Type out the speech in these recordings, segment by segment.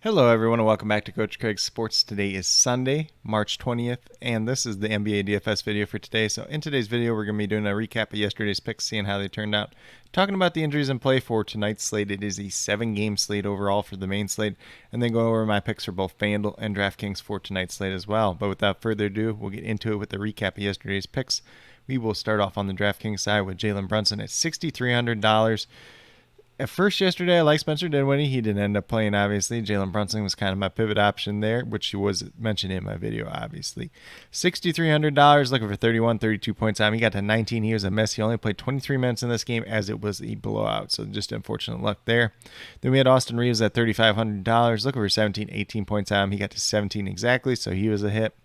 Hello everyone and welcome back to Coach Craig's Sports. Today is Sunday, March 20th, and this is the NBA DFS video for today. So in today's video, we're going to be doing a recap of yesterday's picks, seeing how they turned out. Talking about the injuries in play for tonight's slate. It is a 7-game slate overall for the main slate, and then go over my picks for both FanDuel and DraftKings for tonight's slate as well. But without further ado, we'll get into it with the recap of yesterday's picks. We will start off on the DraftKings side with Jalen Brunson at $6,300. At first yesterday, I like Spencer Dinwiddie. He didn't end up playing, obviously. Jalen Brunson was kind of my pivot option there, which was mentioned in my video, obviously. $6,300, looking for 32 points time. He got to 19. He was a mess. He only played 23 minutes in this game as it was a blowout, so just unfortunate luck there. Then we had Austin Reeves at $3,500, looking for 18 points time. He got to 17 exactly, so he was a hit.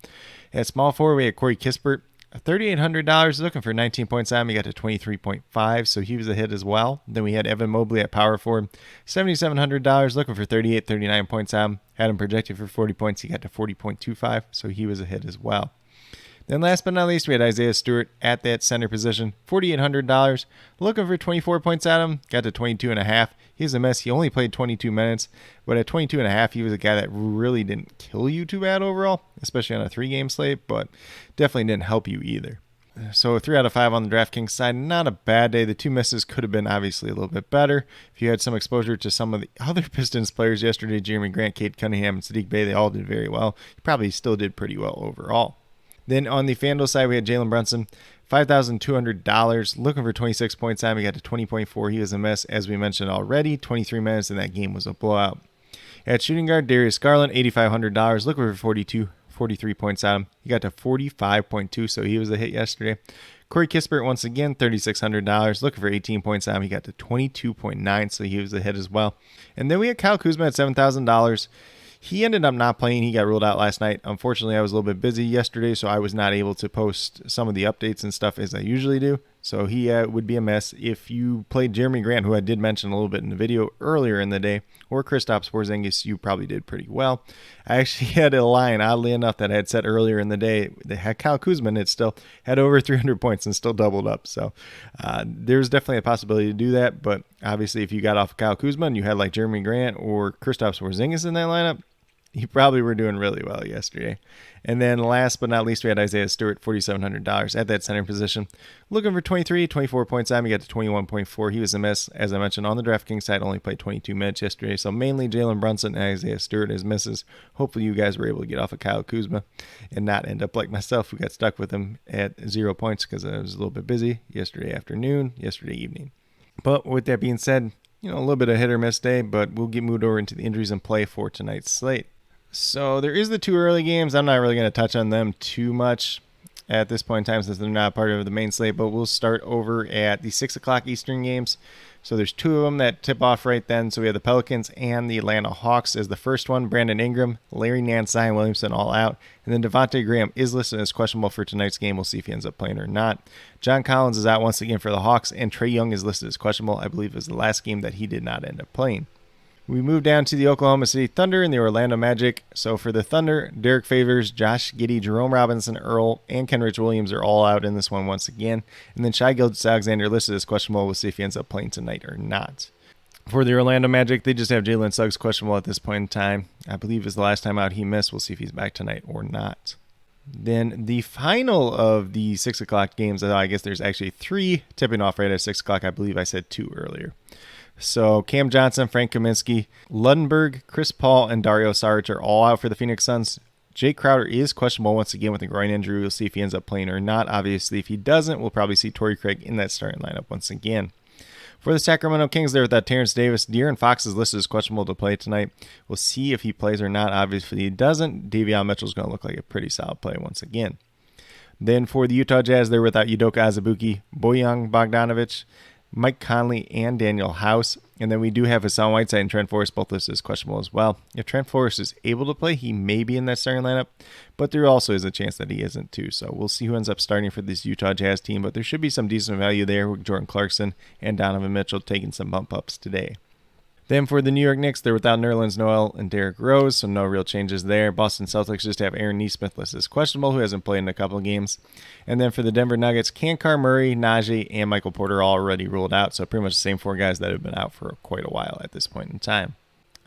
At small forward, we had Corey Kispert. $3,800, looking for 19 points time. He got to 23.5, so he was a hit as well. Then we had Evan Mobley at power forward. $7,700, looking for 39 points time. Had him projected for 40 points. He got to 40.25, so he was a hit as well. Then last but not least, we had Isaiah Stewart at that center position. $4,800, looking for 24 points at him. Got to 22.5. He was a mess. He only played 22 minutes, but at 22.5, he was a guy that really didn't kill you too bad overall, especially on a 3-game slate, but definitely didn't help you either. So 3 out of 5 on the DraftKings side. Not a bad day. The 2 misses could have been obviously a little bit better. If you had some exposure to some of the other Pistons players yesterday, Jeremy Grant, Cade Cunningham, and Sadiq Bey, they all did very well. You probably still did pretty well overall. Then on the FanDuel side, we had Jalen Brunson, $5,200, looking for 26 points time. He got to 20.4. He was a mess, as we mentioned already. 23 minutes in that game was a blowout. At shooting guard, Darius Garland, $8,500, looking for 43 points out of him. He got to 45.2, so he was a hit yesterday. Corey Kispert, once again, $3,600, looking for 18 points out of him. He got to 22.9, so he was a hit as well. And then we had Kyle Kuzma at $7,000. He ended up not playing. He got ruled out last night. Unfortunately, I was a little bit busy yesterday, so I was not able to post some of the updates and stuff as I usually do. So he would be a mess. If you played Jeremy Grant, who I did mention a little bit in the video earlier in the day, or Kristaps Porzingis, you probably did pretty well. I actually had a line, oddly enough, that I had set earlier in the day. They had Kyle Kuzma, and it still had over 300 points and still doubled up. So there's definitely a possibility to do that. But obviously, if you got off of Kyle Kuzma and you had like Jeremy Grant or Kristaps Porzingis in that lineup, you probably were doing really well yesterday. And then last but not least, we had Isaiah Stewart, $4,700 at that center position. Looking for 24 points time. He got to 21.4. He was a miss. As I mentioned, on the DraftKings side, only played 22 minutes yesterday. So mainly Jalen Brunson and Isaiah Stewart as misses. Hopefully you guys were able to get off of Kyle Kuzma and not end up like myself, who got stuck with him at 0 points because I was a little bit busy yesterday afternoon, yesterday evening. But with that being said, a little bit of hit or miss day, but we'll get moved over into the injuries in play for tonight's slate. So there is the 2 early games. I'm not really going to touch on them too much at this point in time since they're not part of the main slate, but we'll start over at the 6 o'clock Eastern games. So there's 2 of them that tip off right then. So we have the Pelicans and the Atlanta Hawks as the first one. Brandon Ingram, Larry Nance, Zion Williamson all out. And then Devontae Graham is listed as questionable for tonight's game. We'll see if he ends up playing or not. John Collins is out once again for the Hawks, and Trae Young is listed as questionable. I believe it was the last game that he did not end up playing. We move down to the Oklahoma City Thunder and the Orlando Magic. So for the Thunder, Derek Favors, Josh Giddey, Jerome Robinson, Earl, and Kenrich Williams are all out in this one once again. And then Shai Gilgeous-Alexander listed as questionable. We'll see if he ends up playing tonight or not. For the Orlando Magic, they just have Jalen Suggs questionable at this point in time. I believe is the last time out he missed. We'll see if he's back tonight or not. Then the final of the 6 o'clock games, I guess there's actually 3 tipping off right at 6 o'clock. I believe I said 2 earlier. So Cam Johnson, Frank Kaminsky, Luddenberg, Chris Paul, and Dario Saric are all out for the Phoenix Suns. Jake Crowder is questionable once again with a groin injury. We'll see if he ends up playing or not. Obviously, if he doesn't, we'll probably see Torrey Craig in that starting lineup once again. For the Sacramento Kings, they're without Terrence Davis. De'Aaron Fox is listed as questionable to play tonight. We'll see if he plays or not. Obviously, if he doesn't, Davion Mitchell's going to look like a pretty solid play once again. Then for the Utah Jazz, they're without Udoka Azubuike, Bojan Bogdanovic, Mike Conley, and Daniel House. And then we do have Hassan Whiteside and Trent Forrest, both listed as questionable as well. If Trent Forrest is able to play, he may be in that starting lineup, but there also is a chance that he isn't too. So we'll see who ends up starting for this Utah Jazz team, but there should be some decent value there with Jordan Clarkson and Donovan Mitchell taking some bump ups today. Then for the New York Knicks, they're without Nerlens Noel and Derrick Rose, so no real changes there. Boston Celtics just have Aaron Nesmith listed as questionable, who hasn't played in a couple of games. And then for the Denver Nuggets, Kankar Murray, Najee, and Michael Porter are already ruled out, so pretty much the same 4 guys that have been out for quite a while at this point in time.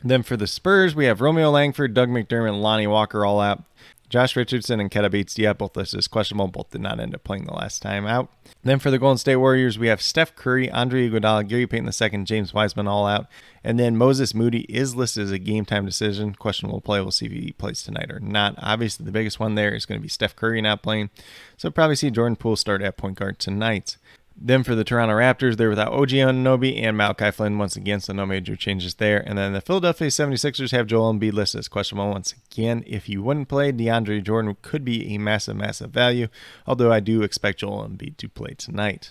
Then for the Spurs, we have Romeo Langford, Doug McDermott, and Lonnie Walker all out. Josh Richardson and Keta Bates-Diop both listed as questionable. Both did not end up playing the last time out. Then for the Golden State Warriors, we have Steph Curry, Andre Iguodala, Gary Payton II, James Wiseman all out. And then Moses Moody is listed as a game-time decision. Questionable play. We'll see if he plays tonight or not. Obviously, the biggest one there is going to be Steph Curry not playing. So probably see Jordan Poole start at point guard tonight. Then for the Toronto Raptors, they're without OG Anunoby and Malachi Flynn once again, so no major changes there. And then the Philadelphia 76ers have Joel Embiid listed as questionable once again. If you wouldn't play, DeAndre Jordan could be a massive, massive value, although I do expect Joel Embiid to play tonight.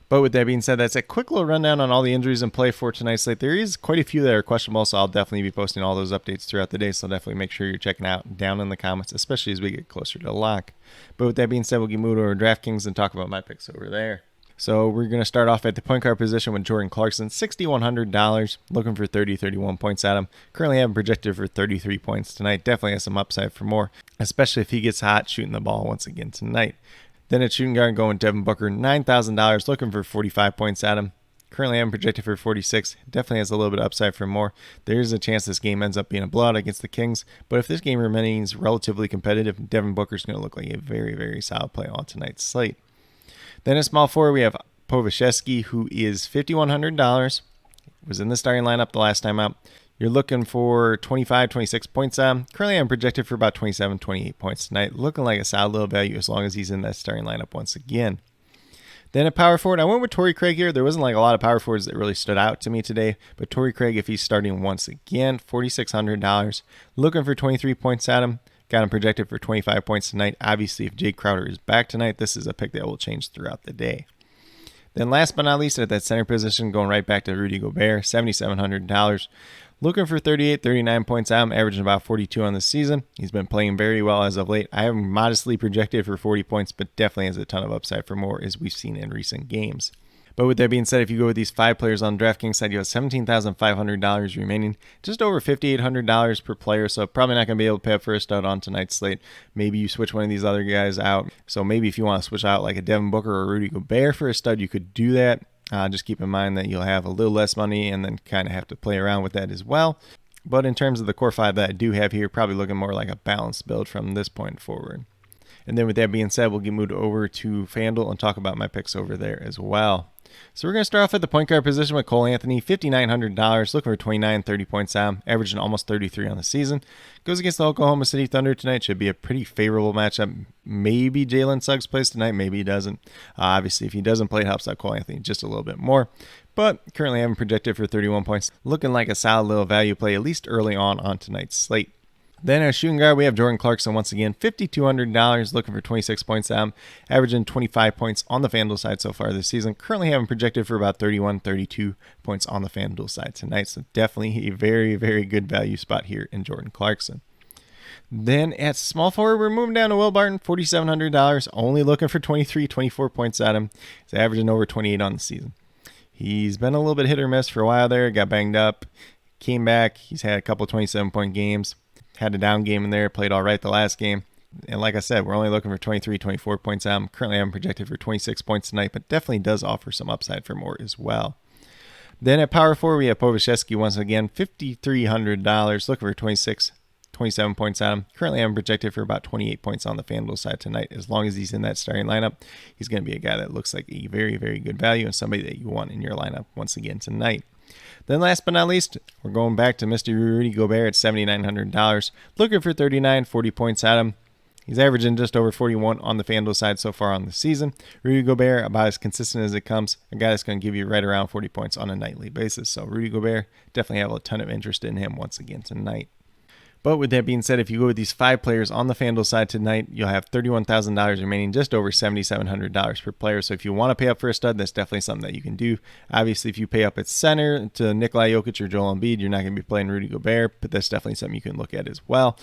But with that being said, that's a quick little rundown on all the injuries in play for tonight's slate. There is quite a few that are questionable, so I'll definitely be posting all those updates throughout the day, so definitely make sure you're checking out down in the comments, especially as we get closer to lock. But with that being said, we'll get moved over to DraftKings and talk about my picks over there. So we're going to start off at the point guard position with Jordan Clarkson, $6,100, looking for 31 points at him. Currently having projected for 33 points tonight. Definitely has some upside for more, especially if he gets hot shooting the ball once again tonight. Then at shooting guard, going Devin Booker, $9,000, looking for 45 points at him. Currently having projected for 46. Definitely has a little bit of upside for more. There is a chance this game ends up being a blowout against the Kings, but if this game remains relatively competitive, Devin Booker's going to look like a very, very solid play on tonight's slate. Then at small forward, we have Povashevsky, who is $5,100. Was in the starting lineup the last time out. You're looking for 25, 26 points. Currently, I'm projected for about 27, 28 points tonight. Looking like a solid little value as long as he's in that starting lineup once again. Then at power forward, I went with Torrey Craig here. There wasn't like a lot of power forwards that really stood out to me today. But Torrey Craig, if he's starting once again, $4,600. Looking for 23 points at him. Got him projected for 25 points tonight. Obviously, if Jake Crowder is back tonight, this is a pick that will change throughout the day. Then last but not least, at that center position, going right back to Rudy Gobert, $7,700. Looking for 38, 39 points out. I'm averaging about 42 on the season. He's been playing very well as of late. I have him modestly projected for 40 points, but definitely has a ton of upside for more, as we've seen in recent games. But with that being said, if you go with these 5 players on DraftKings side, you have $17,500 remaining, just over $5,800 per player. So probably not going to be able to pay up for a stud on tonight's slate. Maybe you switch one of these other guys out. So maybe if you want to switch out like a Devin Booker or Rudy Gobert for a stud, you could do that. Just keep in mind that you'll have a little less money and then kind of have to play around with that as well. But in terms of the core 5 that I do have here, probably looking more like a balanced build from this point forward. And then with that being said, we'll get moved over to FanDuel and talk about my picks over there as well. So we're going to start off at the point guard position with Cole Anthony, $5,900, looking for 29, 30 points out, averaging almost 33 on the season. Goes against the Oklahoma City Thunder tonight. Should be a pretty favorable matchup. Maybe Jalen Suggs plays tonight, maybe he doesn't. Obviously, if he doesn't play, it helps out Cole Anthony just a little bit more. But currently having projected for 31 points, looking like a solid little value play, at least early on tonight's slate. Then at shooting guard, we have Jordan Clarkson once again, $5,200, looking for 26 points out, averaging 25 points on the FanDuel side so far this season. Currently having projected for about 31, 32 points on the FanDuel side tonight. So definitely a very, very good value spot here in Jordan Clarkson. Then at small forward, we're moving down to Will Barton, $4,700, only looking for 23, 24 points at him. He's averaging over 28 on the season. He's been a little bit hit or miss for a while there, got banged up, came back. He's had a couple 27-point games. Had a down game in there, played all right the last game. And like I said, we're only looking for 23, 24 points out. I'm currently projected for 26 points tonight, but definitely does offer some upside for more as well. Then at power forward, we have Povashevsky once again, $5,300, looking for 26, 27 points out. Currently I'm projected for about 28 points on the FanDuel side tonight. As long as he's in that starting lineup, he's going to be a guy that looks like a very, very good value and somebody that you want in your lineup once again tonight. Then last but not least, we're going back to Mr. Rudy Gobert at $7,900, looking for 39, 40 points at him. He's averaging just over 41 on the FanDuel side so far on the season. Rudy Gobert, about as consistent as it comes, a guy that's going to give you right around 40 points on a nightly basis. So Rudy Gobert, definitely have a ton of interest in him once again tonight. But with that being said, if you go with these 5 players on the FanDuel side tonight, you'll have $31,000 remaining, just over $7,700 per player. So if you want to pay up for a stud, that's definitely something that you can do. Obviously, if you pay up at center to Nikola Jokic or Joel Embiid, you're not going to be playing Rudy Gobert, but that's definitely something you can look at as well.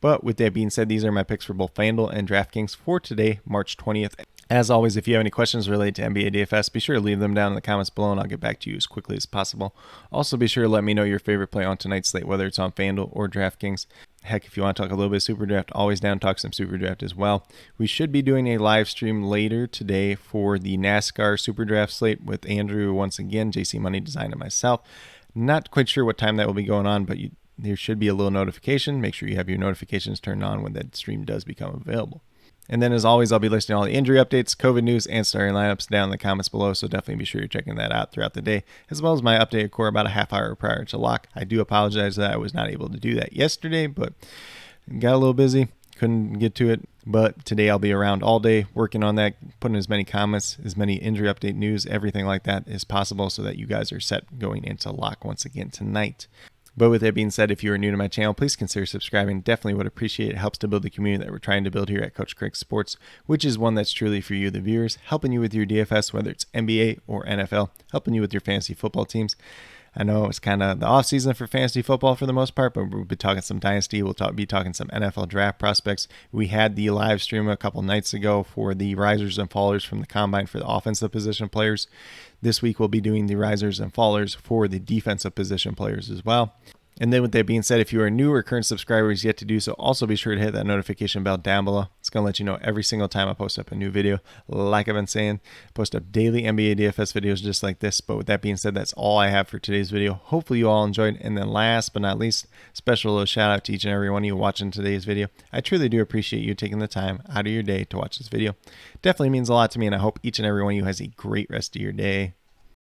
But with that being said, these are my picks for both FanDuel and DraftKings for today, March 20th. As always, if you have any questions related to NBA DFS, be sure to leave them down in the comments below and I'll get back to you as quickly as possible. Also, be sure to let me know your favorite play on tonight's slate, whether it's on FanDuel or DraftKings. Heck, if you want to talk a little bit of Super Draft, always down to talk some Super Draft as well. We should be doing a live stream later today for the NASCAR Super Draft slate with Andrew once again, JC Money Design, and myself. Not quite sure what time that will be going on, but there should be a little notification. Make sure you have your notifications turned on when that stream does become available. And then, as always, I'll be listing all the injury updates, COVID news, and starting lineups down in the comments below, so definitely be sure you're checking that out throughout the day, as well as my updated core about a half hour prior to lock. I do apologize that I was not able to do that yesterday, but got a little busy, couldn't get to it. But today I'll be around all day working on that, putting as many comments, as many injury update news, everything like that as possible so that you guys are set going into lock once again tonight. But with that being said, if you are new to my channel, please consider subscribing. Definitely would appreciate it. It helps to build the community that we're trying to build here at CoachCraigSports, which is one that's truly for you, the viewers, helping you with your DFS, whether it's NBA or NFL, helping you with your fantasy football teams. I know it's kind of the off season for fantasy football for the most part, but we'll be talking some dynasty. We'll be talking some NFL draft prospects. We had the live stream a couple nights ago for the risers and fallers from the combine for the offensive position players. This week we'll be doing the risers and fallers for the defensive position players as well. And then with that being said, if you are new or current subscribers yet to do so, also be sure to hit that notification bell down below. It's going to let you know every single time I post up a new video. Like I've been saying, I post up daily NBA DFS videos just like this. But with that being said, that's all I have for today's video. Hopefully you all enjoyed. And then last but not least, special little shout out to each and every one of you watching today's video. I truly do appreciate you taking the time out of your day to watch this video. Definitely means a lot to me, and I hope each and every one of you has a great rest of your day.